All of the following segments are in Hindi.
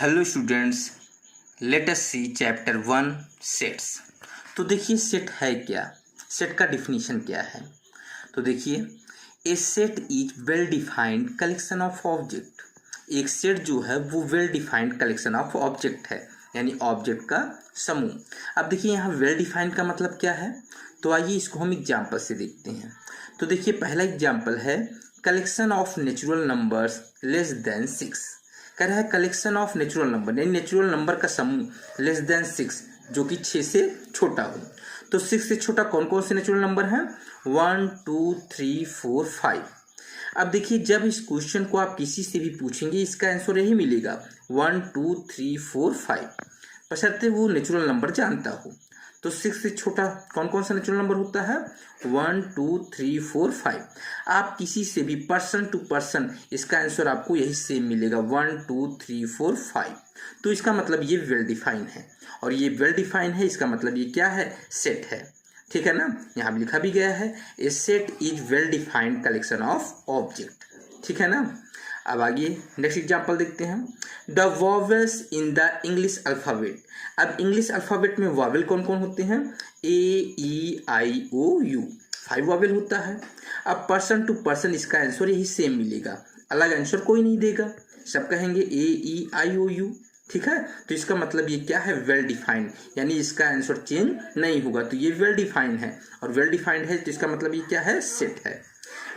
हेलो स्टूडेंट्स, लेट अस सी चैप्टर 1 सेट्स। तो देखिए सेट है क्या, सेट का डिफिनीशन क्या है। तो देखिए a set is well defined collection of object. एक सेट जो है वो well defined collection of object है, यानी ऑब्जेक्ट का समूह। अब देखिए यहाँ वेल डिफाइंड का मतलब क्या है, तो आइए इसको हम एग्जाम्पल से देखते हैं। तो देखिए पहला एग्जाम्पल है collection of natural numbers less than 6। कह रहा है कलेक्शन ऑफ नेचुरल नंबर, यानी नेचुरल नंबर का समूह लेस देन 6 जो कि 6 से छोटा हो। तो 6 से छोटा कौन कौन से नेचुरल नंबर हैं? 1 2 3 4 5। अब देखिए जब इस क्वेश्चन को आप किसी से भी पूछेंगे इसका आंसर यही मिलेगा 1 2 3 4 5, बशर्ते वो नेचुरल नंबर जानता हो। तो 6 से छोटा कौन कौन सा नेचुरल नंबर होता है? 1 2 3 4 5। आप किसी से भी पर्सन टू पर्सन इसका आंसर आपको यही सेम मिलेगा 1 2 3 4 5। तो इसका मतलब ये वेल डिफाइन है, और ये वेल डिफाइन है इसका मतलब ये क्या है? सेट है। ठीक है ना, यहाँ लिखा भी गया है a set is well defined collection of object. ठीक है ना। अब आगे नेक्स्ट एग्जांपल देखते हैं, the vowels in the English alphabet. अब इंग्लिश अल्फ़ाबेट में वॉवेल कौन कौन होते हैं? AEIOU, 5 वॉवेल होता है। अब पर्सन टू पर्सन इसका आंसर यही सेम मिलेगा, अलग आंसर कोई नहीं देगा, सब कहेंगे AEIOU। ठीक है, तो इसका मतलब ये क्या है? वेल डिफाइंड, यानी इसका आंसर चेंज नहीं होगा, तो ये वेल डिफाइंड है। और वेल डिफाइंड है तो इसका मतलब ये क्या है? सेट है।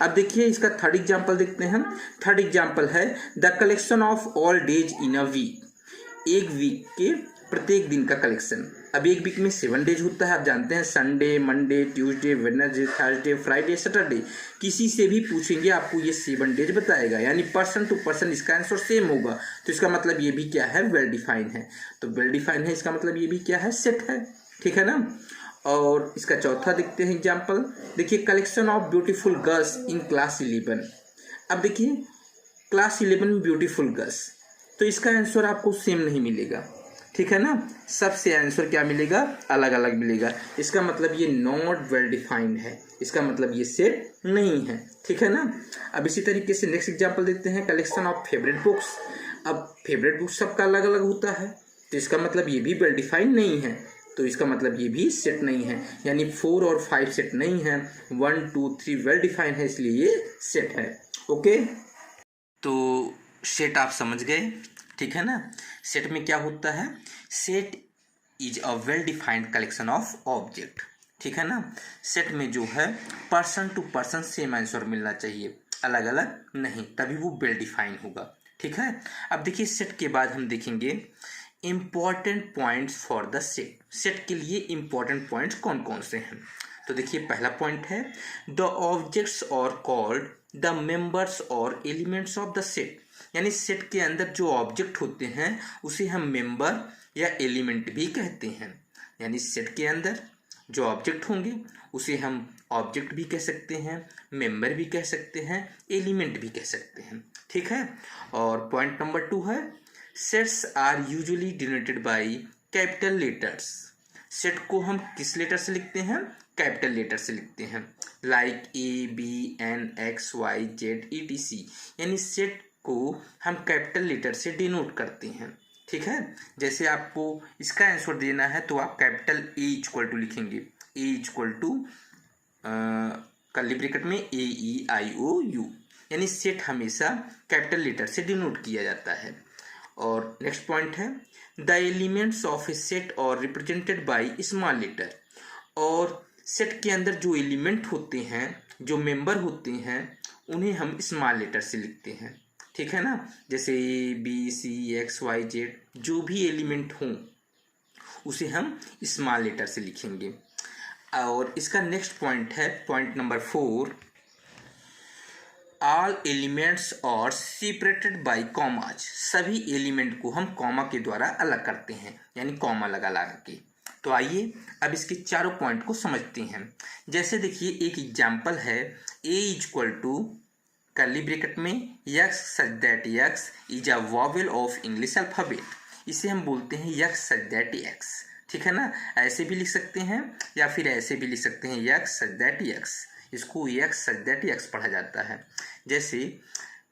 अब देखिए इसका थर्ड एग्जाम्पल देखते हैं। थर्ड एग्जाम्पल है the collection of all days in a week. एक वीक के प्रत्येक दिन का कलेक्शन। अब एक वीक में 7 डेज होता है, आप जानते हैं, Sunday, Monday, Tuesday, Wednesday, Thursday, Friday, Saturday. किसी से भी पूछेंगे आपको ये 7 डेज बताएगा, यानी पर्सन टू पर्सन इसका आंसर सेम होगा। तो इसका मतलब ये भी क्या है? वेल डिफाइन है। तो वेल डिफाइन है इसका मतलब ये भी क्या है? सेट है। ठीक है ना। और इसका चौथा देखते हैं एग्जाम्पल। देखिए collection of beautiful girls in class 11। अब देखिए क्लास 11 में ब्यूटीफुल गर्ल्स, तो इसका आंसर आपको सेम नहीं मिलेगा। ठीक है ना, सबसे आंसर क्या मिलेगा? अलग अलग मिलेगा। इसका मतलब ये नॉट वेल डिफाइंड है, इसका मतलब ये सेट नहीं है। ठीक है ना। अब इसी तरीके से नेक्स्ट एग्जाम्पल देखते हैं, कलेक्शन ऑफ फेवरेट बुक्स। अब फेवरेट बुक्स सबका अलग अलग होता है, तो इसका मतलब ये भी वेल डिफाइंड नहीं है, तो इसका मतलब ये भी सेट नहीं है, यानी 4 और 5 सेट नहीं है, 1 2 3 वेल डिफाइंड है, इसलिए ये सेट है। ओके, तो सेट आप समझ गए। ठीक है ना। सेट में क्या होता है? Set is a well defined collection of object. ठीक है ना। सेट में जो है person to person same answer मिलना चाहिए, अलग अलग नहीं, तभी वो वेल डिफाइंड होगा। ठीक है। अब देखिए सेट के बाद हम देखेंगे important points for the set. Set के लिए इम्पॉर्टेंट पॉइंट्स कौन कौन से हैं? तो देखिए पहला पॉइंट है the objects are called the members और एलिमेंट्स ऑफ द सेट। यानी सेट के अंदर जो ऑब्जेक्ट होते हैं उसे हम मेंबर या एलिमेंट भी कहते हैं। यानी सेट के अंदर जो ऑब्जेक्ट होंगे उसे हम ऑब्जेक्ट भी कह सकते हैं, मेंबर भी कह सकते हैं, एलिमेंट भी कह सकते हैं। ठीक है। और पॉइंट नंबर 2 है sets are usually denoted by capital letters. Set को हम किस लेटर से लिखते हैं? कैपिटल लेटर से लिखते हैं, लाइक ABNXYZ ETC। यानी सेट को हम कैपिटल लेटर से डिनोट करते हैं। ठीक है। जैसे आपको इसका आंसर देना है तो आप कैपिटल A इक्वल टू लिखेंगे, A equal to curly bracket में AEIOU, यानी सेट हमेशा कैपिटल लेटर से डिनोट किया जाता है। और नेक्स्ट पॉइंट है the elements of a set और रिप्रेजेंटेड बाय स्मॉल लेटर। और सेट के अंदर जो एलिमेंट होते हैं, जो मेंबर होते हैं, उन्हें हम स्मॉल लेटर से लिखते हैं। ठीक है ना। जैसे ABCXYZ जो भी एलिमेंट हों उसे हम स्मॉल लेटर से लिखेंगे। और इसका नेक्स्ट पॉइंट है पॉइंट नंबर 4, ऑल एलिमेंट्स और सेपरेटेड बाय कॉमाज। सभी एलिमेंट को हम कॉमा के द्वारा अलग करते हैं, यानी कॉमा लगा के। तो आइए अब इसके चारों पॉइंट को समझते हैं। जैसे देखिए एक एग्जाम्पल है A equal to curly bracket में X such that X is a vowel of English alphabet. इसे हम बोलते हैं यक्स सच दैट यक्स। ठीक है ना। ऐसे भी लिख सकते हैं या फिर ऐसे भी लिख सकते हैं यक्स सच दैट यक्स, इसको यक्स सच दैट यक्स पढ़ा जाता है। जैसे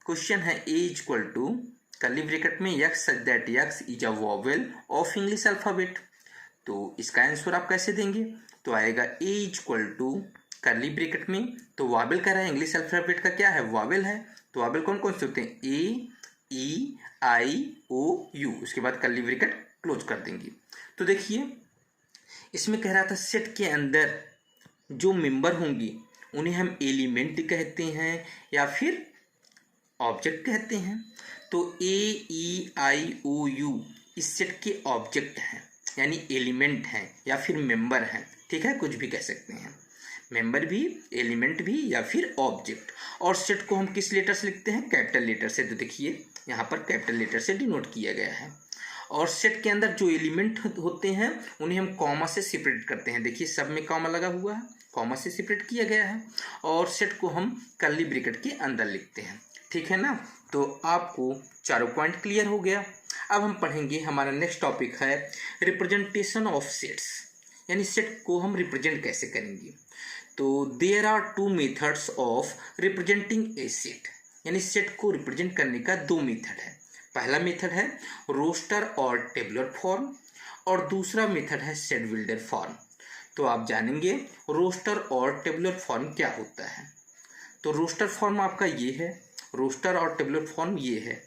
क्वेश्चन है A equal to curly bracket में x such that x is a vowel of English alphabet. तो इसका आंसर आप कैसे देंगे? तो आएगा a equal to curly bracket में, तो वॉवेल कह रहा है, इंग्लिश अल्फ़ाबेट का क्या है? वॉवेल है। तो वॉवेल कौन कौन से होते हैं? ए, ई, आई, ओ, यू। उसके बाद कर्ली ब्रैकेट क्लोज कर देंगे। तो देखिए इसमें कह रहा था सेट के अंदर जो मेंबर होंगी उन्हें हम एलिमेंट कहते हैं या फिर ऑब्जेक्ट कहते हैं। तो ए, ई, आई, ओ, यू इस सेट के ऑब्जेक्ट हैं, यानी एलिमेंट हैं या फिर मेंबर हैं। ठीक है, कुछ भी कह सकते हैं, मेंबर भी, एलिमेंट भी या फिर ऑब्जेक्ट। और सेट को हम किस लेटर से लिखते हैं? कैपिटल लेटर से। तो देखिए यहाँ पर कैपिटल लेटर से डिनोट किया गया है। और सेट के अंदर जो एलिमेंट होते हैं उन्हें हम कॉमा से सेपरेट करते हैं। देखिए सब में कॉमा लगा हुआ है, कॉमा से सेपरेट किया गया है। और सेट को हम कर्ली ब्रैकेट के अंदर लिखते हैं। ठीक है ना? तो आपको चारों पॉइंट क्लियर हो गया। अब हम पढ़ेंगे, हमारा नेक्स्ट टॉपिक है रिप्रेजेंटेशन ऑफ सेट्स, यानी सेट को हम रिप्रेजेंट कैसे करेंगे। तो there are two methods of representing a set, यानी सेट को रिप्रेजेंट करने का दो मेथड है। पहला मेथड है रोस्टर और टेबुलर फॉर्म और दूसरा मेथड है सेट बिल्डर फॉर्म। तो आप जानेंगे रोस्टर और टेबुलर फॉर्म क्या होता है। तो रोस्टर फॉर्म आपका ये है, रोस्टर और टेबुलर फॉर्म ये है,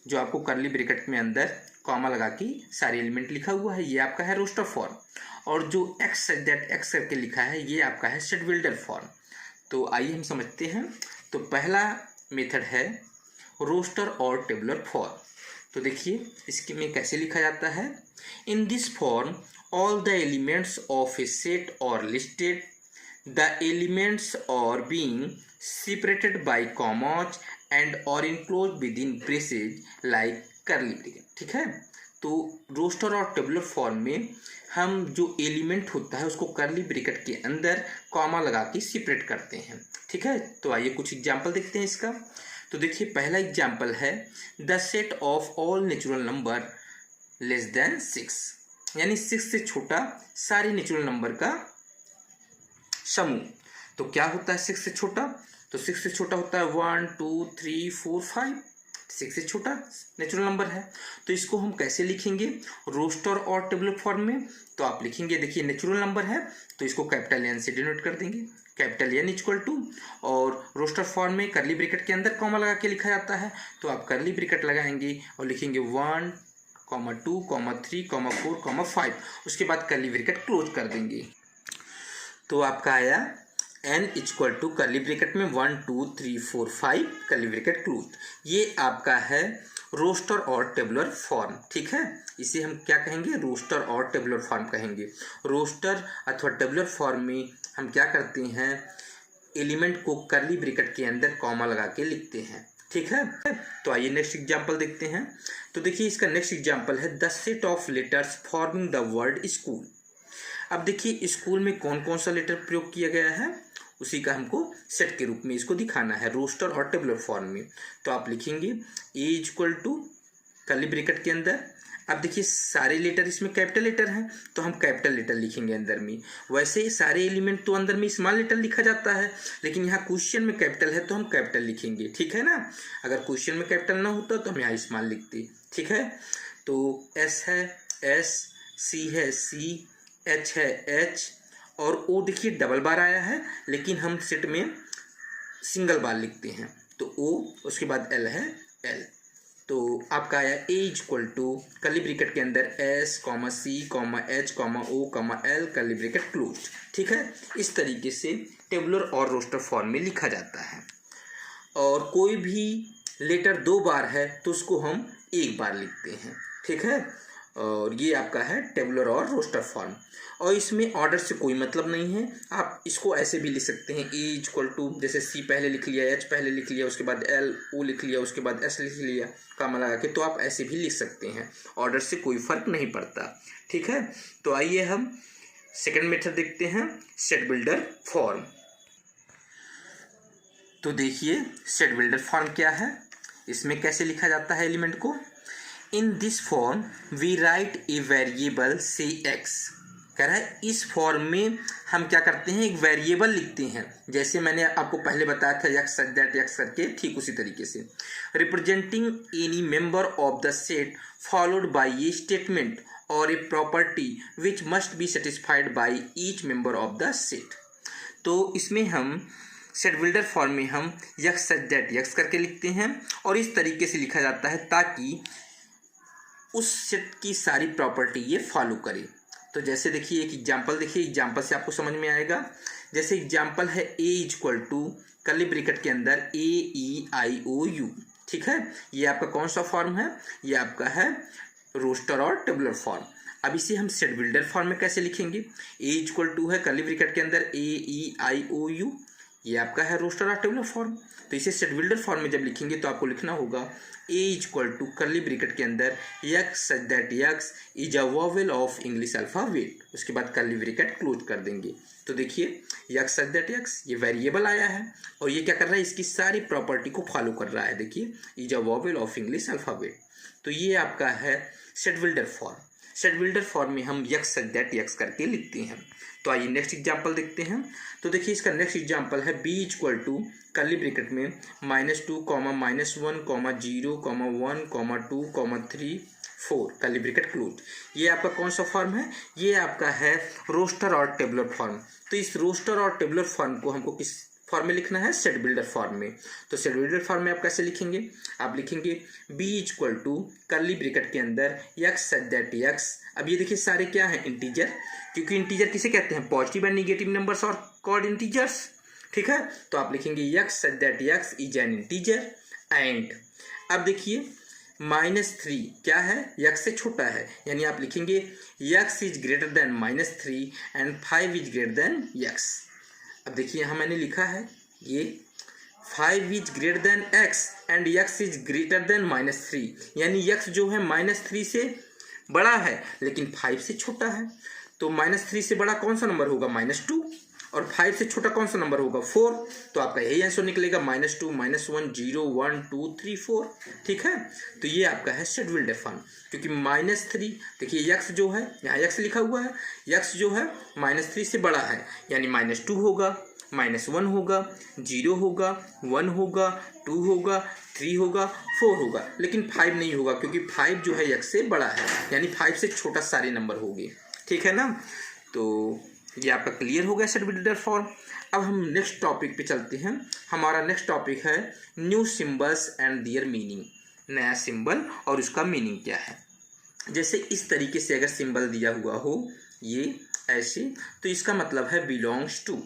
जो आपको कर्ली ब्रैकेट में अंदर कॉमा लगा के सारे एलिमेंट लिखा हुआ है, ये आपका है रोस्टर फॉर्म। और जो एक्स दैट एक्स करके लिखा है ये आपका है सेट बिल्डर फॉर्म। तो आइए हम समझते हैं। तो पहला मेथड है रोस्टर और टेबुलर फॉर्म। तो देखिए इसके में कैसे लिखा जाता है। इन this form all the elements of a set और लिस्टेड, द एलिमेंट्स और being separated by commas and or enclosed within braces like curly bracket। ठीक है, तो रोस्टर और टेबुलर फॉर्म में हम जो एलिमेंट होता है उसको कर्ली ब्रैकेट के अंदर कॉमा लगा के सेपरेट करते हैं। ठीक है, तो आइए कुछ एग्जांपल देखते हैं इसका। तो देखिए पहला एग्जांपल है the set of all natural number less than 6, यानी 6 से छोटा सारे नेचुरल नंबर का समूह। तो क्या होता है 6 से छोटा? तो 6 से छोटा होता है 1 2 3 4 5, 6 से छोटा नेचुरल नंबर है। तो इसको हम कैसे लिखेंगे रोस्टर और टेबुलर फॉर्म में? तो आप लिखेंगे, देखिए नेचुरल नंबर है तो इसको कैपिटल एन से डिनोट कर देंगे, कैपिटल एन इक्वल टू, और रोस्टर फॉर्म में कर्ली ब्रैकेट के अंदर कॉमा लगा के लिखा जाता है। तो आप कर्ली ब्रैकेट लगाएंगे और लिखेंगे 1, 2, 3, 4, 5, उसके बाद कर्ली ब्रैकेट क्लोज कर देंगे। तो आपका आया n equal to curly bracket में 1 2 3 4 5 कर्ली ब्रैकेट क्लोज। ये आपका है रोस्टर और टेबुलर फॉर्म। ठीक है, इसे हम क्या कहेंगे? रोस्टर और टेबुलर फॉर्म कहेंगे। रोस्टर अथवा टेबुलर फॉर्म में हम क्या करते हैं, एलिमेंट को कर्ली ब्रैकेट के अंदर कॉमा लगा के लिखते हैं। ठीक है, तो आइए नेक्स्ट एग्जांपल देखते हैं। तो देखिए इसका नेक्स्ट एग्जांपल है the set of letters forming the word school. अब देखिए स्कूल में कौन कौन सा लेटर प्रयोग किया गया है, उसी का हमको सेट के रूप में इसको दिखाना है रोस्टर और टेबुलर फॉर्म में। तो आप लिखेंगे ए इक्वल टू कर्ली ब्रैकेट के अंदर। अब देखिए सारे लेटर इसमें कैपिटल लेटर हैं तो हम कैपिटल लेटर लिखेंगे अंदर में। वैसे सारे एलिमेंट तो अंदर में स्मॉल लेटर लिखा जाता है, लेकिन यहाँ क्वेश्चन में कैपिटल है तो हम कैपिटल लिखेंगे। ठीक है ना, अगर क्वेश्चन में कैपिटल ना होता तो हम यहाँ स्मॉल लिखते। ठीक है, तो एस है एस, सी है सी, एच है एच, और ओ देखिए डबल बार आया है लेकिन हम सेट में सिंगल बार लिखते हैं तो ओ, उसके बाद एल है एल। तो आपका आया A equal to curly bracket के अंदर S comma C comma H comma O comma L curly bracket close. ठीक है, इस तरीके से टेबुलर और रोस्टर फॉर्म में लिखा जाता है। और कोई भी लेटर 2 बार है तो उसको हम 1 बार लिखते हैं। ठीक है, और ये आपका है टेबुलर और रोस्टर फॉर्म। और इसमें ऑर्डर से कोई मतलब नहीं है, आप इसको ऐसे भी लिख सकते हैं ए इक्वल टू, जैसे सी पहले लिख लिया, एच पहले लिख लिया, उसके बाद एल ओ लिख लिया, उसके बाद एस लिख लिया कॉमा लगा के, तो आप ऐसे भी लिख सकते हैं, ऑर्डर से कोई फर्क नहीं पड़ता। ठीक है, तो आइए हम सेकंड मेथड देखते हैं सेट बिल्डर फॉर्म। तो देखिए सेट बिल्डर फॉर्म क्या है, इसमें कैसे लिखा जाता है एलिमेंट को। In this form we write a variable say x, कह रहा है इस फॉर्म में हम क्या करते हैं, एक वेरिएबल लिखते हैं, जैसे मैंने आपको पहले बताया था यक्स सच दैट यक्स करके, ठीक उसी तरीके से representing any member of the set followed by a statement और a property which must be satisfied by each member of the set. तो इसमें हम सेट बिल्डर फॉर्म में हम यक्स सच दैट यक्स करके लिखते हैं और इस तरीके से लिखा जाता है ताकि उस सेट की सारी प्रॉपर्टी ये फॉलो करे। तो जैसे देखिए एक एग्जांपल देखिए, एग्जांपल से आपको समझ में आएगा। जैसे एग्जांपल है ए इक्वल टू कर्ली ब्रैकेट के अंदर AEIOU, ठीक है। ये आपका कौन सा फॉर्म है, ये आपका है रोस्टर और टेबुलर फॉर्म। अब इसे हम सेट बिल्डर फॉर्म में कैसे लिखेंगे, ए इक्वल टू है कर्ली ब्रैकेट के अंदर AEIOU, ये आपका है रोस्टर और टेबुलर फॉर्म। तो इसे सेट बिल्डर फॉर्म में जब लिखेंगे तो आपको लिखना होगा ए इक्वल टू कर्ली ब्रैकेट के अंदर x such that X is a vowel of English alphabet, उसके बाद कर्ली ब्रैकेट क्लोज कर देंगे। तो देखिए यक्स सच दैट यक्स ये वेरिएबल आया है और ये क्या कर रहा है, इसकी सारी प्रॉपर्टी को फॉलो कर रहा है। देखिए is a vowel of English alphabet. तो ये आपका है set builder form. Set builder form में हम यक्स सच दैट यक्स करके लिखते हैं। तो आइए नेक्स्ट एग्जाम्पल देखते हैं। तो देखिए इसका नेक्स्ट एग्जाम्पल है B equal to curly bracket में -2, -1, -0, -1, -2, -3, 4 कर्ली ब्रैकेट क्लोज। ये आपका कौन सा फॉर्म है, ये आपका है रोस्टर और टेबुलर फॉर्म। तो इस रोस्टर और टेबुलर फॉर्म को हमको किस फॉर्म में लिखना है, सेट बिल्डर फॉर्म में। तो सेट बिल्डर फॉर्म में आप कैसे लिखेंगे, आप लिखेंगे B equal to curly bracket के अंदर यक्स सच दैट यक्स। अब ये देखिए सारे क्या है, इंटीजर, क्योंकि इंटीजर किसे कहते हैं, पॉजिटिव एंड निगेटिव नंबर्स और कॉर्ड इंटीजर्स, ठीक है। तो आप लिखेंगे x such that X is an integer and अब देखिए -3 क्या है, यक्स से छोटा है, यानी आप लिखेंगे x is greater than -3 and 5 is greater than x. अब देखिए यहाँ मैंने लिखा है ये 5 is greater than x and x is greater than -3, यानी यक्स जो है -3 से बड़ा है लेकिन 5 से छोटा है। तो -3 से बड़ा कौन सा नंबर होगा, -2, और 5 से छोटा कौन सा नंबर होगा, 4। तो आपका यही आंसर निकलेगा -2, -1, 0, 1, 2, 3, 4, ठीक है। तो ये आपका है सेट बिल्डर फॉर्म, क्योंकि -3 देखिए यक्स जो है, यहाँ यक्स लिखा हुआ है, यक्स जो है -3 से बड़ा है, यानी -2 होगा, -1 होगा, 0 होगा, 1 होगा, 2 होगा, 3 होगा, 4 होगा, लेकिन 5 नहीं होगा, क्योंकि 5 जो है यक्स से बड़ा है, यानी 5 से छोटा सारे नंबर होंगे, ठीक है ना। तो ये आपका क्लियर हो गया सेट बिल्डर फॉर्म। अब हम नेक्स्ट टॉपिक पे चलते हैं। हमारा नेक्स्ट टॉपिक है new symbols and there meaning, नया सिंबल और उसका मीनिंग क्या है। जैसे इस तरीके से अगर सिंबल दिया हुआ हो ये ऐसे, तो इसका मतलब है बिलोंग्स टू।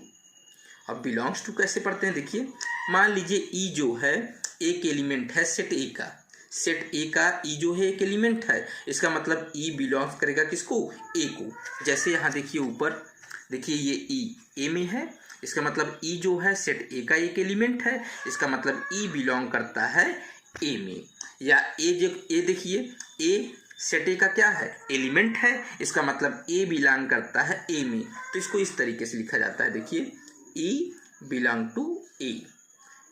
अब बिलोंग्स टू कैसे पढ़ते हैं, देखिए मान लीजिए ई जो है एक एलिमेंट है सेट ए का, सेट ए का ई जो है एक एलिमेंट है, इसका मतलब ई बिलोंग्स करेगा किसको, ए को। जैसे यहाँ देखिए ऊपर देखिए ये ई ए में है, इसका मतलब ई जो है सेट ए का एक एलिमेंट है, इसका मतलब ई बिलोंग करता है ए में। या ए देखिए ए सेट ए का क्या है, एलिमेंट है, इसका मतलब ए बिलोंग करता है ए में। तो इसको इस तरीके से लिखा जाता है, देखिए ई बिलोंग टू ए।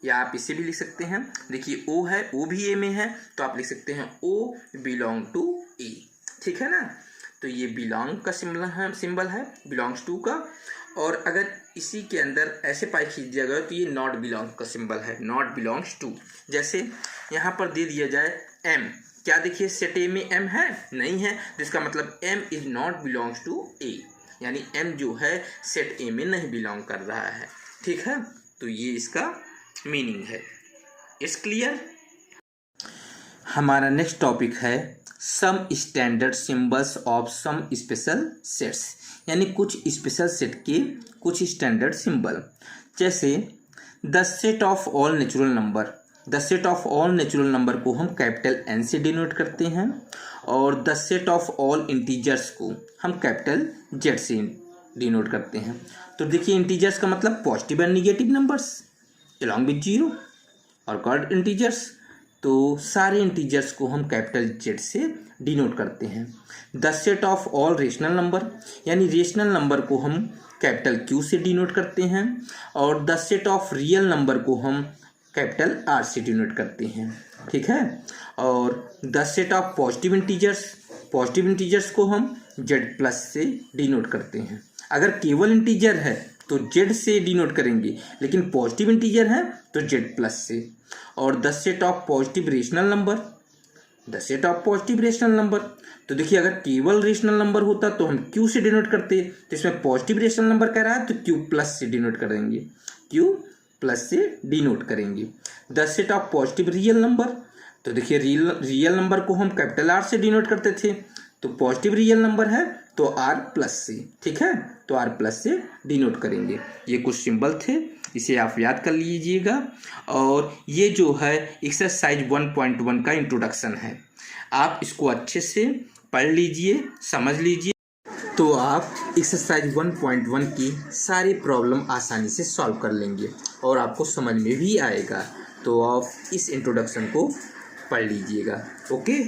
या आप इसे भी लिख सकते हैं, देखिए ओ है, ओ भी ए में है, तो आप लिख सकते हैं ओ बिलोंग टू ए, ठीक है ना। तो ये बिलोंग का सिंबल है बिलोंग्स टू का। और अगर इसी के अंदर ऐसे पाई खींच दिया गया तो ये नॉट बिलोंग का सिंबल है, नॉट बिलोंग्स टू। जैसे यहाँ पर दे दिया जाए एम, क्या देखिए सेट ए में एम है, नहीं है, जिसका मतलब M is not belongs to A, यानी एम जो है सेट ए में नहीं बिलोंग कर रहा है, ठीक है। तो ये इसका मीनिंग है। Its clear. हमारा नेक्स्ट टॉपिक है some standard symbols of some special sets, यानी कुछ स्पेशल सेट के कुछ स्टैंडर्ड सिंबल। जैसे the set of all natural number, the set of all natural number को हम कैपिटल एन से डिनोट करते हैं और the set of all integers को हम कैपिटल जेड से डिनोट करते हैं। तो देखिए इंटीजर्स का मतलब positive and negative numbers along with zero, और कॉर्ड इंटीजर्स तो सारे इंटीजर्स को हम कैपिटल जेड से डिनोट करते हैं। The set of all rational number, यानी रेशनल नंबर को हम कैपिटल क्यू से डिनोट करते हैं और the set of real number को हम कैपिटल आर से डिनोट करते हैं, ठीक है। और the set of positive integers, positive integers को हम जेड प्लस से डिनोट करते हैं। अगर केवल इंटीजर है तो जेड से डिनोट करेंगे, लेकिन पॉजिटिव इंटीजर है तो जेड प्लस से। और the set of positive rational number, the set of positive rational number, तो देखिए अगर केवल रेशनल नंबर होता तो हम क्यू से डिनोट करते, तो इसमें पॉजिटिव रेशनल नंबर कह रहा है तो क्यू प्लस से डिनोट करेंगे, क्यू प्लस से डिनोट करेंगे। The set of positive real number, तो देखिए रियल नंबर को हम कैपिटल आर से डिनोट करते थे, तो पॉजिटिव रियल नंबर है तो आर प्लस से, ठीक है, तो आर प्लस से डिनोट करेंगे। ये कुछ सिंबल थे, इसे आप याद कर लीजिएगा। और ये जो है एक्सरसाइज 1.1 का इंट्रोडक्शन है, आप इसको अच्छे से पढ़ लीजिए, समझ लीजिए, तो आप एक्सरसाइज 1.1 की सारी प्रॉब्लम आसानी से सॉल्व कर लेंगे और आपको समझ में भी आएगा। तो आप इस इंट्रोडक्शन को पढ़ लीजिएगा। ओके।